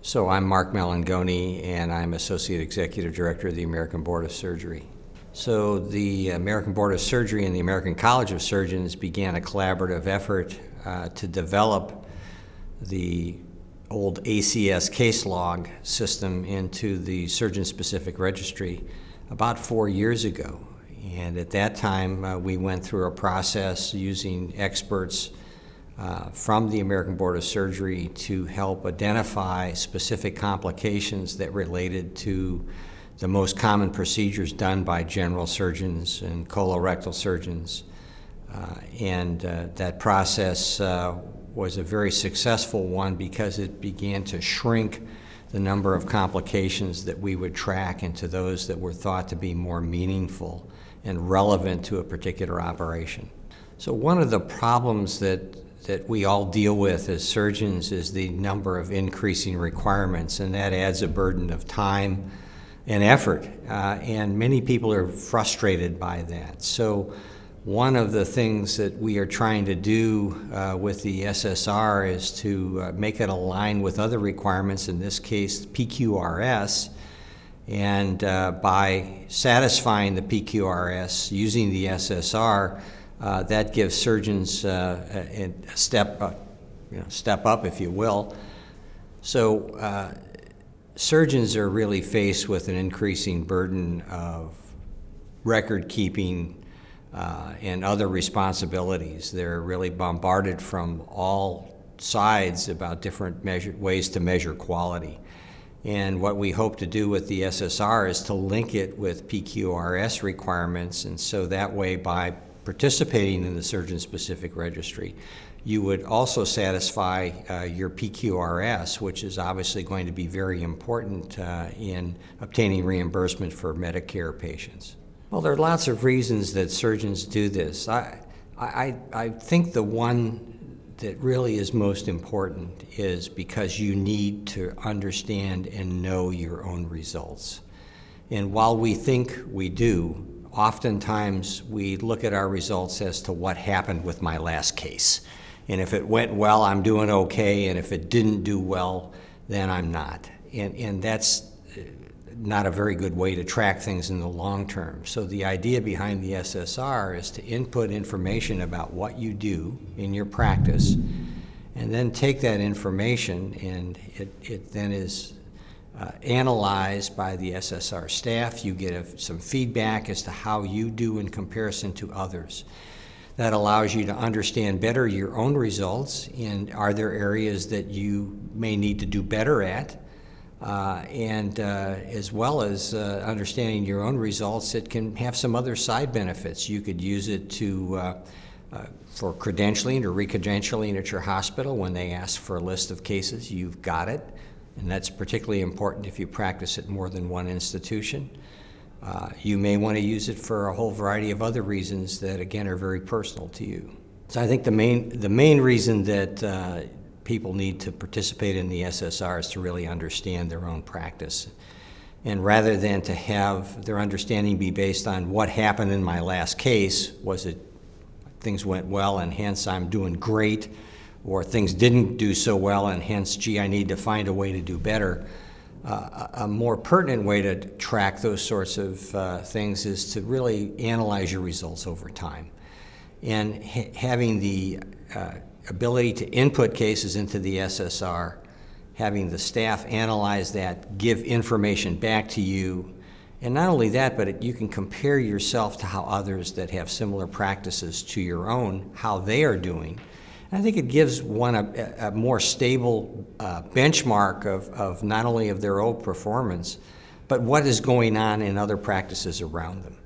So I'm Mark Malangoni, and I'm Associate Executive Director of the American Board of Surgery. So the American Board of Surgery and the American College of Surgeons began a collaborative effort to develop the old ACS case log system into the surgeon-specific registry about 4 years ago. And at that time, we went through a process using experts from the American Board of Surgery to help identify specific complications that related to the most common procedures done by general surgeons and colorectal surgeons. That process was a very successful one because it began to shrink the number of complications that we would track into those that were thought to be more meaningful and relevant to a particular operation. So one of the problems that we all deal with as surgeons is the number of increasing requirements, and that adds a burden of time and effort, and many people are frustrated by that. So one of the things that we are trying to do with the SSR is to make it align with other requirements, in this case PQRS, and by satisfying the PQRS using the SSR, that gives surgeons a step up, if you will. So surgeons are really faced with an increasing burden of record keeping and other responsibilities. They're really bombarded from all sides about different ways to measure quality. And what we hope to do with the SSR is to link it with PQRS requirements, and so that way, by participating in the surgeon-specific registry, you would also satisfy your PQRS, which is obviously going to be very important in obtaining reimbursement for Medicare patients. Well, there are lots of reasons that surgeons do this. I think the one that really is most important is because you need to understand and know your own results. And while we think we do, oftentimes we look at our results as to what happened with my last case. And if it went well, I'm doing okay, and if it didn't do well, then I'm not. And that's not a very good way to track things in the long term. So the idea behind the SSR is to input information about what you do in your practice, and then take that information, and it then is analyzed by the SSR staff. You get some feedback as to how you do in comparison to others. That allows you to understand better your own results, and are there areas that you may need to do better at, as well as understanding your own results, it can have some other side benefits. You could use it for credentialing or re-credentialing at your hospital. When they ask for a list of cases, you've got it. And that's particularly important if you practice at more than one institution. You may want to use it for a whole variety of other reasons that, again, are very personal to you. So I think the main reason that people need to participate in the SSR is to really understand their own practice. And rather than to have their understanding be based on what happened in my last case, was it things went well and hence I'm doing great, or things didn't do so well and hence, gee, I need to find a way to do better. A more pertinent way to track those sorts of things is to really analyze your results over time. And having the ability to input cases into the SSR, having the staff analyze that, give information back to you, and not only that, but you can compare yourself to how others that have similar practices to your own, how they are doing. I think it gives one a more stable benchmark of not only of their own performance, but what is going on in other practices around them.